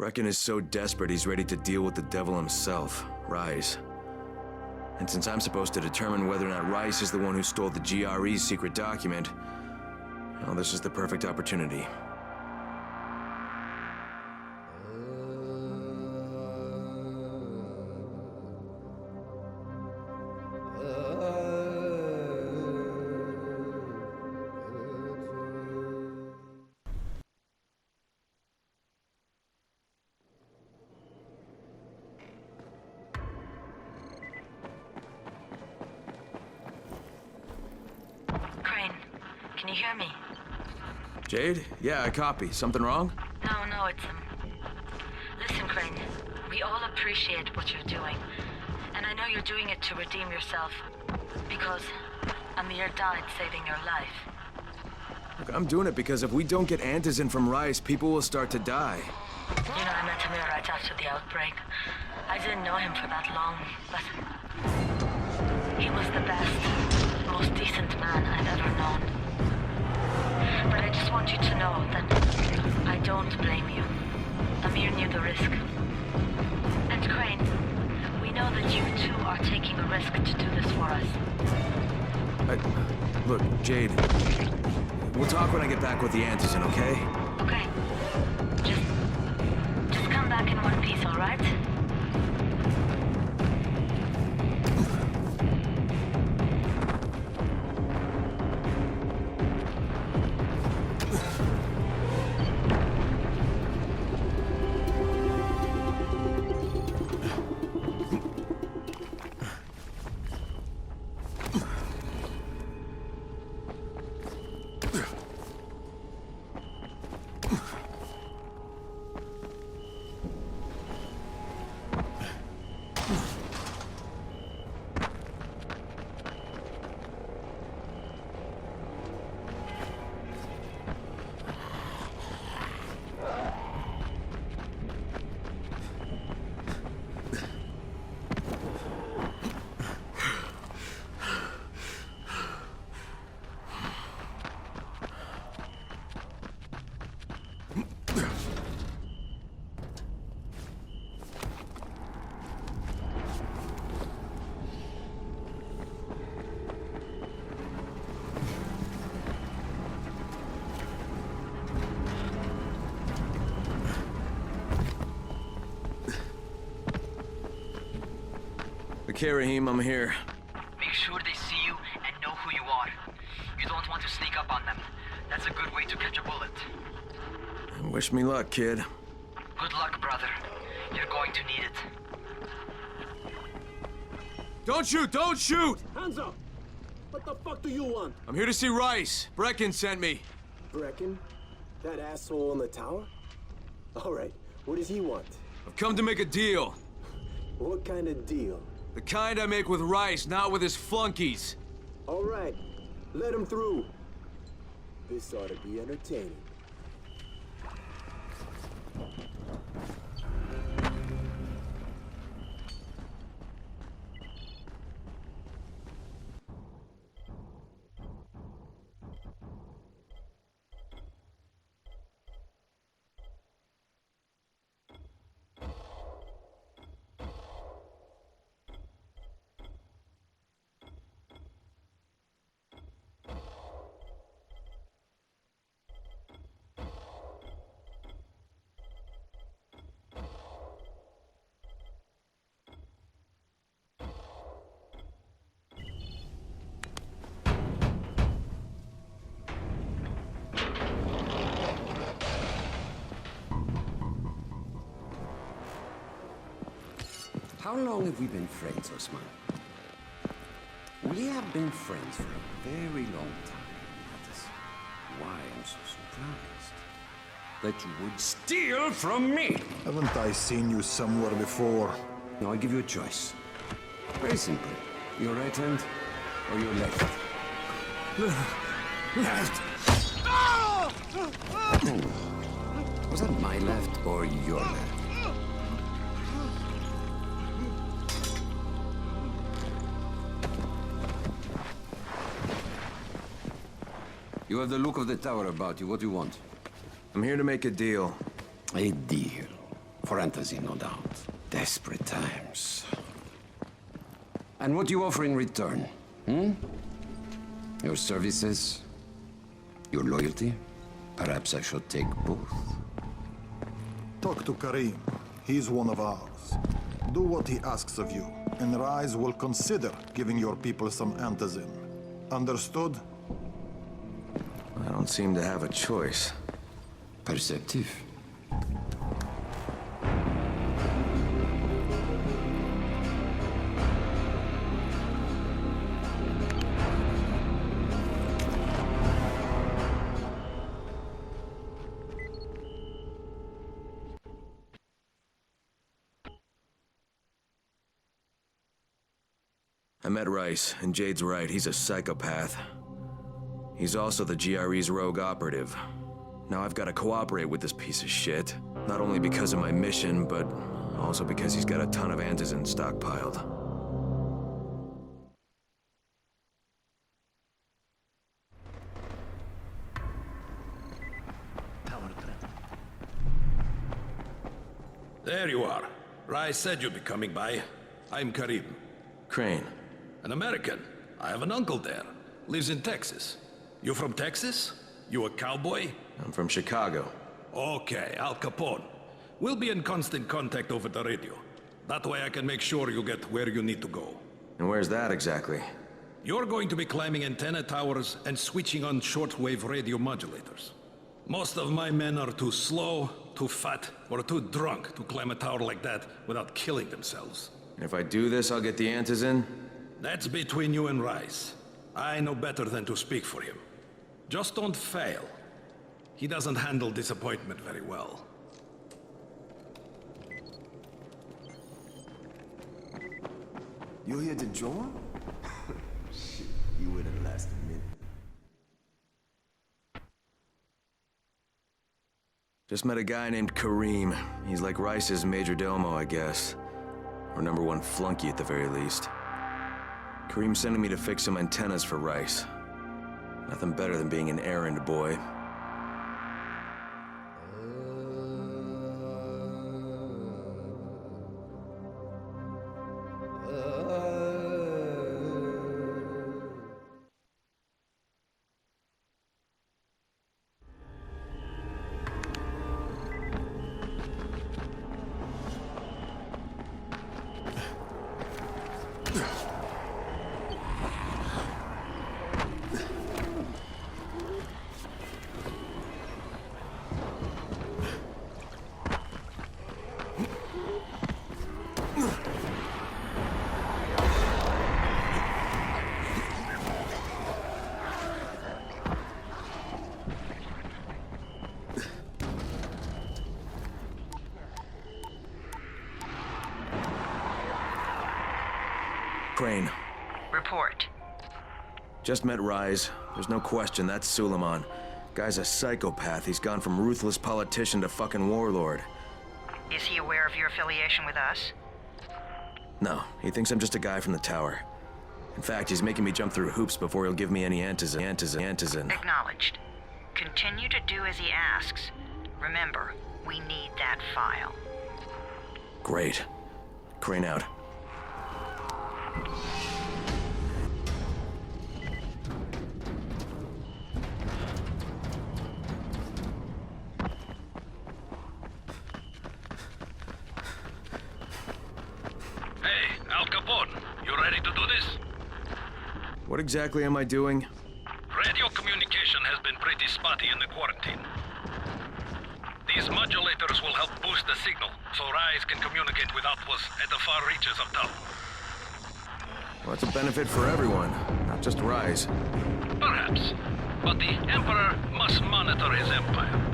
Brecken is so desperate he's ready to deal with the devil himself, Rais. And since I'm supposed to determine whether or not Rais is the one who stole the GRE's secret document, well, this is the perfect opportunity. Can you hear me? Jade? Yeah, I copy. Something wrong? No, it's Listen, Crane. We all appreciate what you're doing. And I know you're doing it to redeem yourself. Because Amir died saving your life. Look, I'm doing it because if we don't get Antizin from Rais, people will start to die. You know, I met Amir right after the outbreak. I didn't know him for that long, but... he was the best, most decent man I've ever known. But I just want you to know that I don't blame you. Amir knew the risk. And Crane, we know that you too are taking a risk to do this for us. Look, Jade, we'll talk when I get back with the Antizin, okay? Okay. Just come back in one piece, all right? Okay, Rahim, I'm here. Make sure they see you and know who you are. You don't want to sneak up on them. That's a good way to catch a bullet. Wish me luck, kid. Good luck, brother. You're going to need it. Don't shoot! Don't shoot! Hands up! What the fuck do you want? I'm here to see Rais. Brecken sent me. Brecken? That asshole in the tower? Alright, what does he want? I've come to make a deal. What kind of deal? The kind I make with Rais, not with his flunkies. Alright, let him through. This ought to be entertaining. How long have we been friends, Osman? We have been friends for a very long time. That is why I'm so surprised that you would steal from me. Haven't I seen you somewhere before? Now I give you a choice. Very simple. Your right hand or your left? Left. Was that my left or your left? You have the look of the tower about you. What do you want? I'm here to make a deal. A deal. for Antazin, no doubt. Desperate times. And what do you offer in return? Your services? Your loyalty? Perhaps I should take both. Talk to Karim. He's one of ours. Do what he asks of you, and Rais will consider giving your people some antizin. Understood? I don't seem to have a choice. Perceptive. I met Rice, and Jade's right, he's a psychopath. He's also the GRE's rogue operative. Now I've got to cooperate with this piece of shit. Not only because of my mission, but also because he's got a ton of antizin stockpiled. There you are. Rai said you'd be coming by. I'm Karim. Crane. An American. I have an uncle there. Lives in Texas. You from Texas? You a cowboy? I'm from Chicago. Okay, Al Capone. We'll be in constant contact over the radio. That way I can make sure you get where you need to go. And where's that exactly? You're going to be climbing antenna towers and switching on shortwave radio modulators. Most of my men are too slow, too fat, or too drunk to climb a tower like that without killing themselves. And if I do this, I'll get the antizin? That's between you and Rais. I know better than to speak for him. Just don't fail. He doesn't handle disappointment very well. You here to join? Shit, you would have lasted a minute. Just met a guy named Karim. He's like Rice's major domo, I guess. Or #1 flunky at the very least. Karim's sending me to fix some antennas for Rice. Nothing better than being an errand boy. Crane. Report. Just met Rise. There's no question, that's Suleiman. Guy's a psychopath. He's gone from ruthless politician to fucking warlord. Is he aware of your affiliation with us? No, he thinks I'm just a guy from the tower. In fact, he's making me jump through hoops before he'll give me any antizin. Acknowledged. Continue to do as he asks. Remember, we need that file. Great. Crane out. Hey, Al Capone, you ready to do this? What exactly am I doing? Radio communication has been pretty spotty in the quarantine. These modulators will help boost the signal, so Rise can communicate with outposts at the far reaches of town. Well, it's a benefit for everyone, not just Rise. Perhaps, but the Emperor must monitor his empire.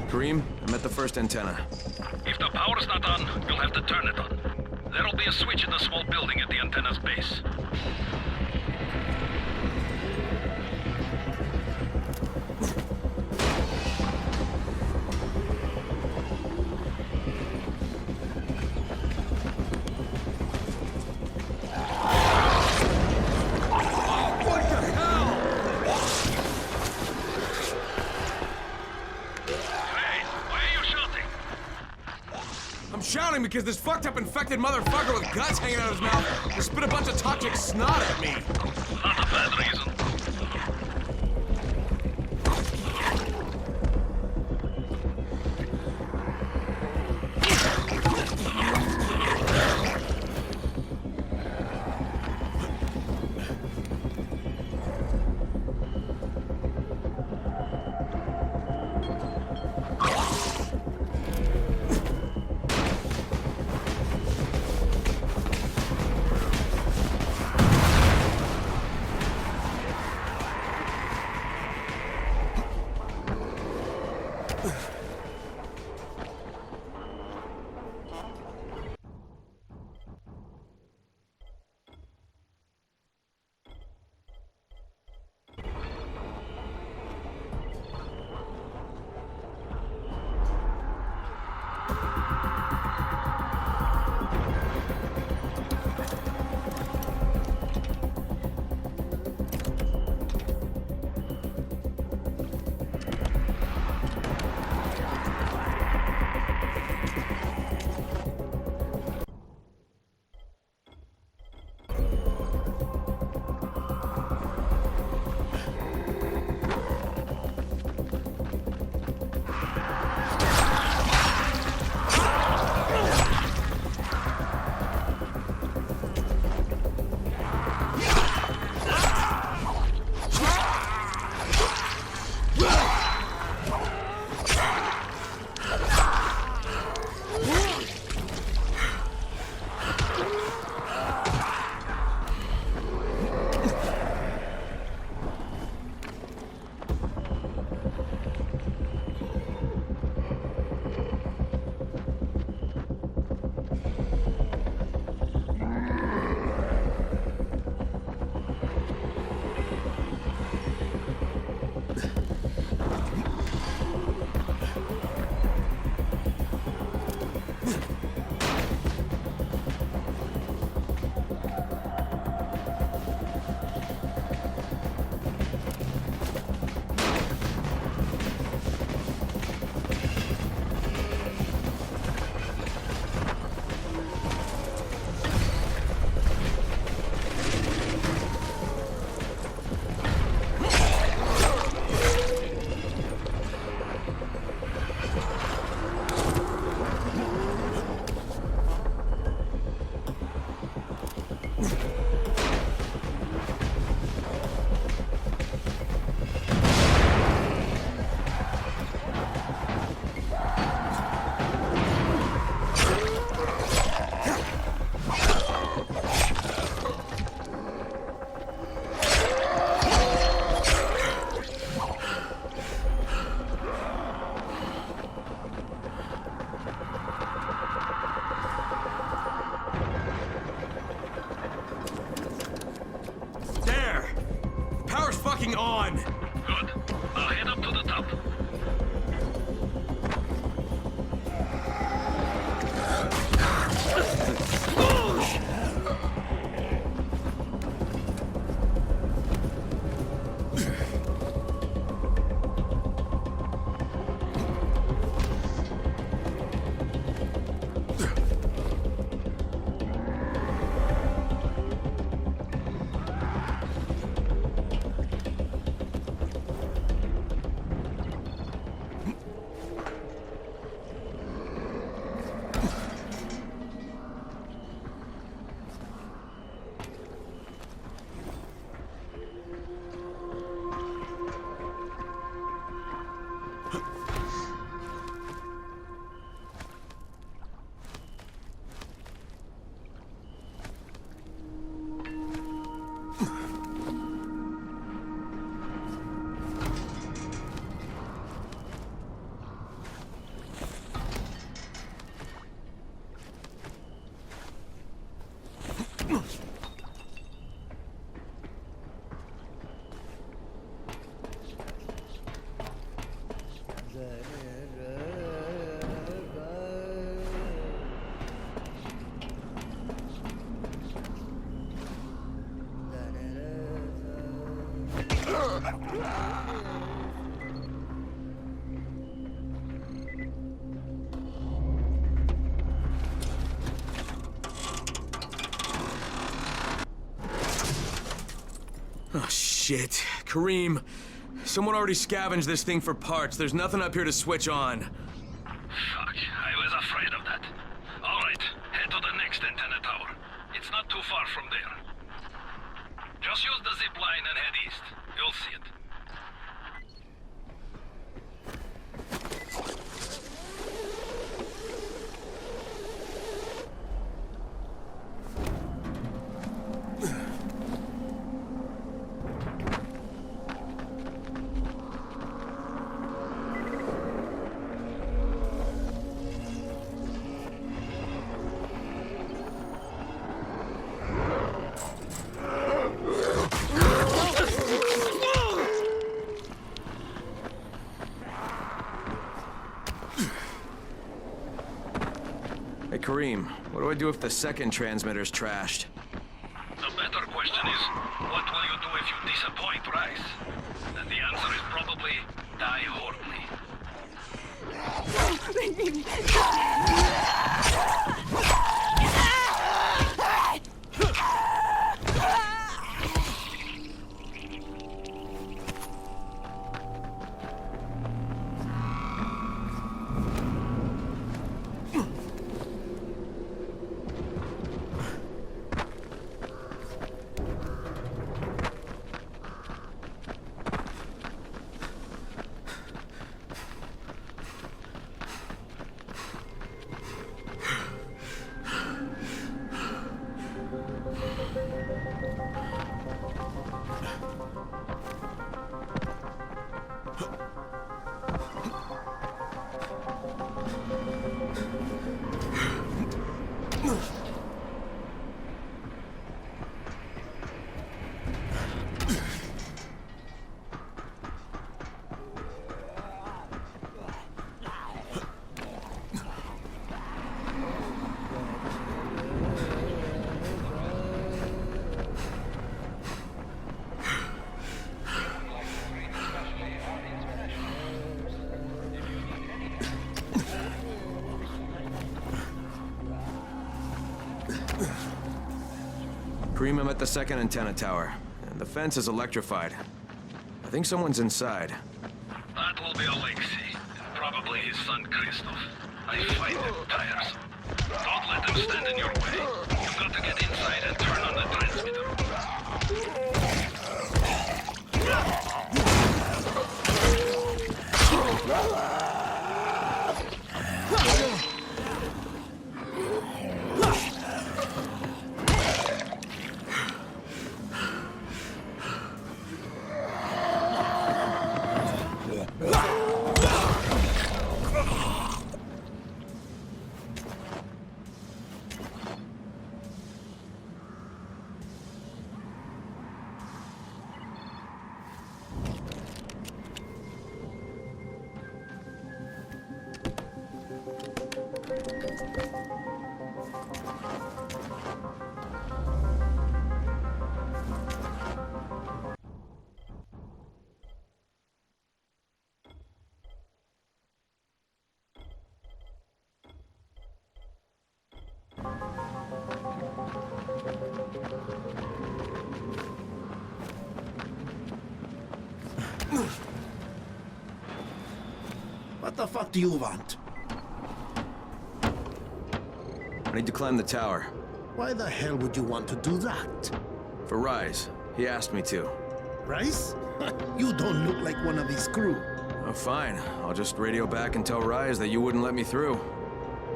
Karim, I'm at the first antenna. If the power's not on, you'll have to turn it on. There'll be a switch in the small building at the antenna's base. drowning because this fucked up infected motherfucker with guts hanging out of his mouth just spit a bunch of toxic snot at me. Not a bad reason. On! Good. Now head up to the top. Oh, shit. Kareem, someone already scavenged this thing for parts. There's nothing up here to switch on. Fuck, I was afraid of that. All right, head to the next antenna tower. It's not too far from there. Just use the zip line and head east. You'll see it. Hey, Kareem, what do I do if the second transmitter's trashed? The better question is, what will you do if you disappoint Rice? And the answer is probably die horribly. Kareem, I'm at the second antenna tower, and the fence is electrified. I think someone's inside. That will be Alexei, and probably his son Christoph. I find them tires. Don't let them stand in your way. You've got to get inside and turn on the transmitter. What the fuck do you want? I need to climb the tower. Why the hell would you want to do that? For Rise. He asked me to. Rice? You don't look like one of his crew. Oh, fine. I'll just radio back and tell Rise that you wouldn't let me through.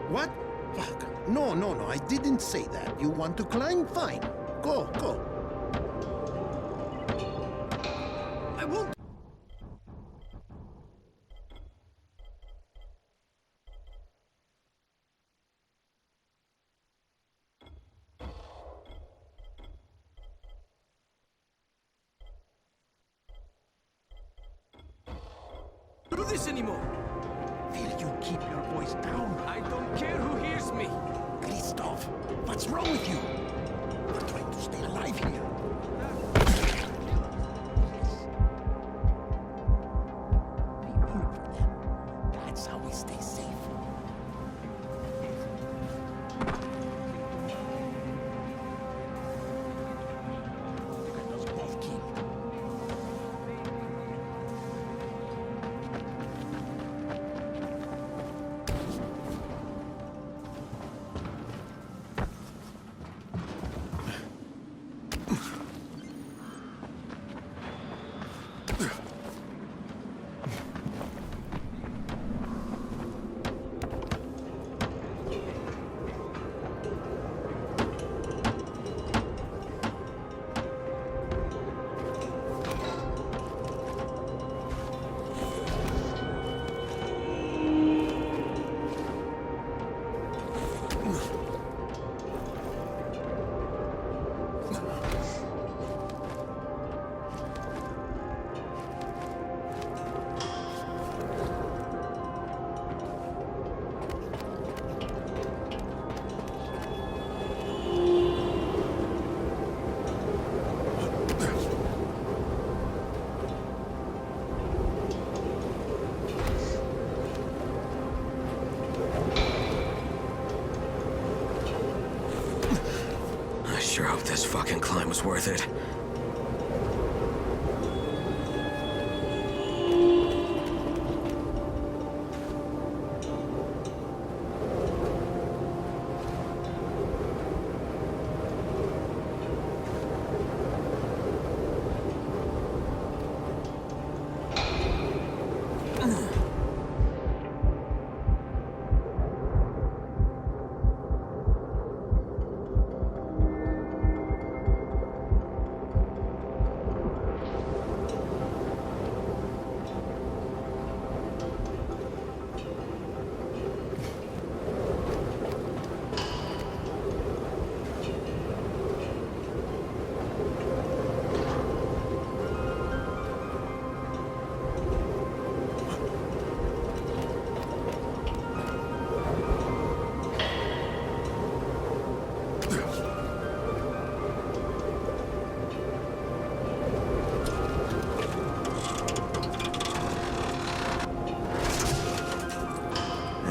What? Fuck. No, I didn't say that. You want to climb? Fine. Go. I won't. Do this anymore. Will you keep your voice down? I don't care who hears me. Christoph, what's wrong with you? We're trying to stay alive here. Be rude for them. That's how we stay safe. Look at those both killed. sure hope this fucking climb was worth it.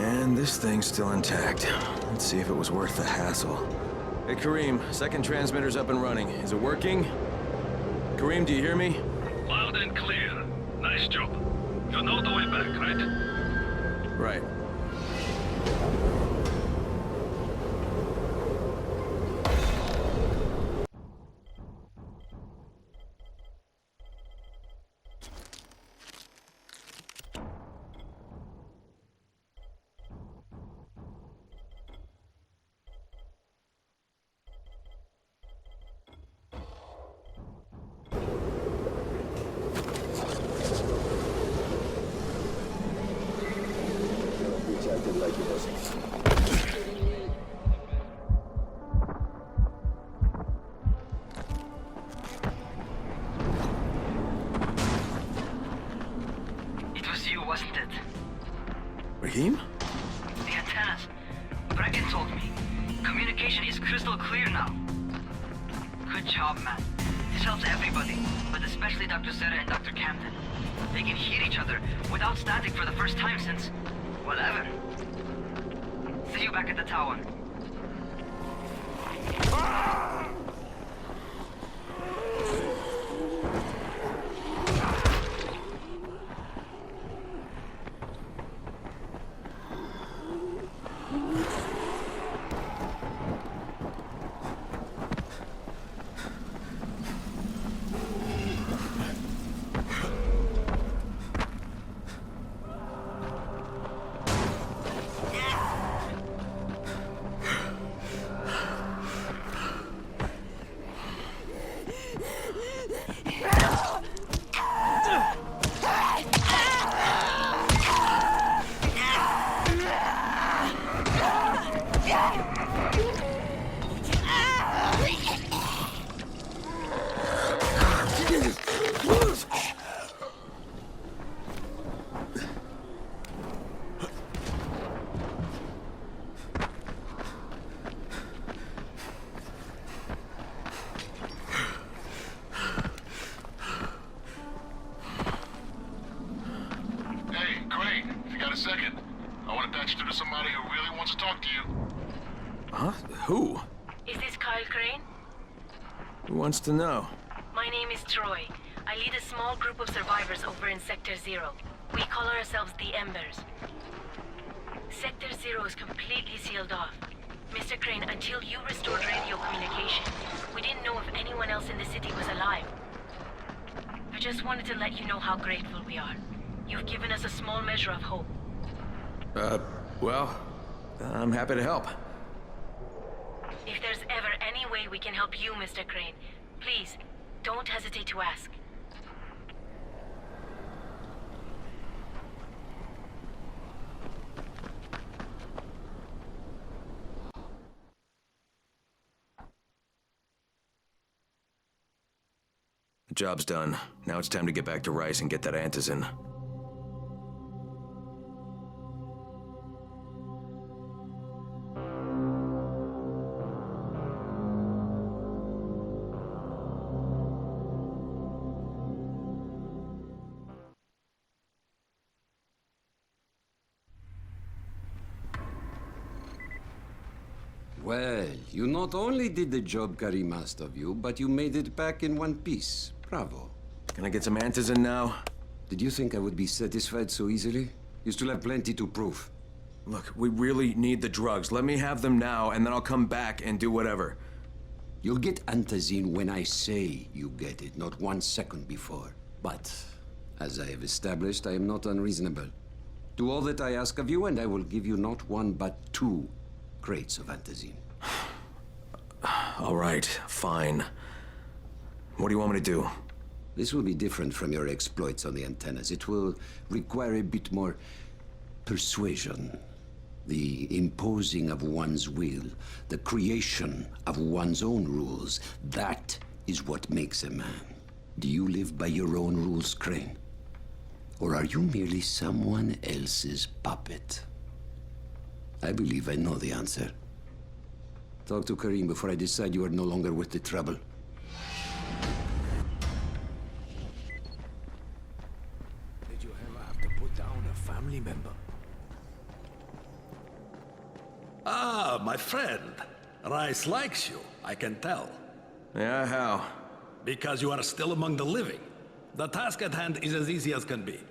And this thing's still intact. Let's see if it was worth the hassle. Hey, Kareem, second transmitter's up and running. Is it working? Kareem, do you hear me? Loud and clear. Nice job. You know the way back, right? Right. Acted like it wasn't. It was you, wasn't it? Raheem? The antennas. Bracken told me. Communication is crystal clear now. Good job, man. This helps everybody, but especially Dr. Zeta and Dr. Camden. They can hear each other without static for the first time since... whatever. See you back at the tower. Huh? Who? Is this Kyle Crane? Who wants to know? My name is Troy. I lead a small group of survivors over in Sector Zero. We call ourselves the Embers. Sector Zero is completely sealed off. Mr. Crane, until you restored radio communication, we didn't know if anyone else in the city was alive. I just wanted to let you know how grateful we are. You've given us a small measure of hope. Well, I'm happy to help. If there's ever any way we can help you, Mr. Crane, please, don't hesitate to ask. The job's done. Now it's time to get back to Rice and get that antizin. Well, you not only did the job Karim asked of you, but you made it back in one piece. Bravo. Can I get some answers in now? Did you think I would be satisfied so easily? You still have plenty to prove. Look, we really need the drugs. Let me have them now, and then I'll come back and do whatever. You'll get antazine when I say you get it, not 1 second before. But, as I have established, I am not unreasonable. Do all that I ask of you, and I will give you not 1, but 2 crates of antazine. All right, fine. What do you want me to do? This will be different from your exploits on the antennas. It will require a bit more persuasion. The imposing of one's will, the creation of one's own rules. That is what makes a man. Do you live by your own rules, Crane? Or are you merely someone else's puppet? I believe I know the answer. Talk to Karim before I decide you are no longer worth the trouble. Did you ever have to put down a family member? Ah, my friend. Rais likes you, I can tell. Yeah, how? Because you are still among the living. The task at hand is as easy as can be.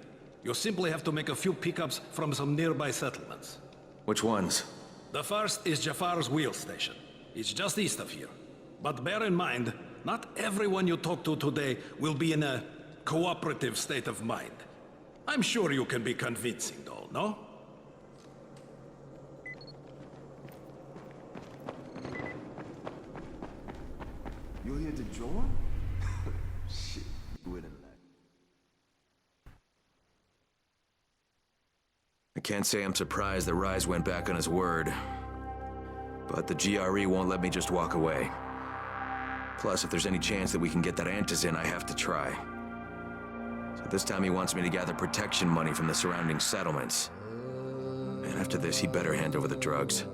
You simply have to make a few pickups from some nearby settlements. Which ones? The first is Jafar's wheel station. It's just east of here. But bear in mind, not everyone you talk to today will be in a cooperative state of mind. I'm sure you can be convincing, though, no? You here to join? Shit, you wouldn't let. I can't say I'm surprised that Rise went back on his word. But the GRE won't let me just walk away. Plus, if there's any chance that we can get that antizin, I have to try. So this time he wants me to gather protection money from the surrounding settlements. And after this, he better hand over the drugs.